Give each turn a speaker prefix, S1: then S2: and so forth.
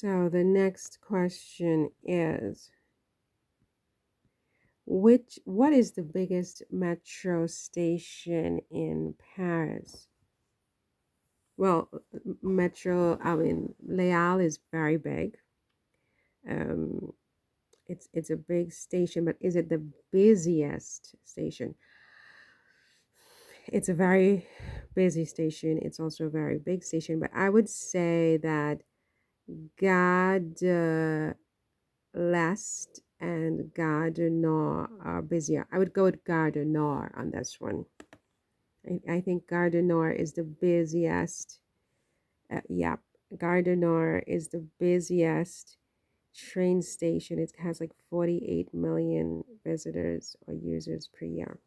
S1: So the next question is, what is the biggest metro station in Paris? Well, Leal is very big. Um, it's a big station, but is it the busiest station? It's a very busy station. It's also a very big station, but I would say that Gare de l'Est and Gare du Nord are busier. I would go with Gare du Nord on this one. I think Gare du Nord is the busiest. Yeah, Gare du Nord is the busiest train station. It has like 48 million visitors or users per year.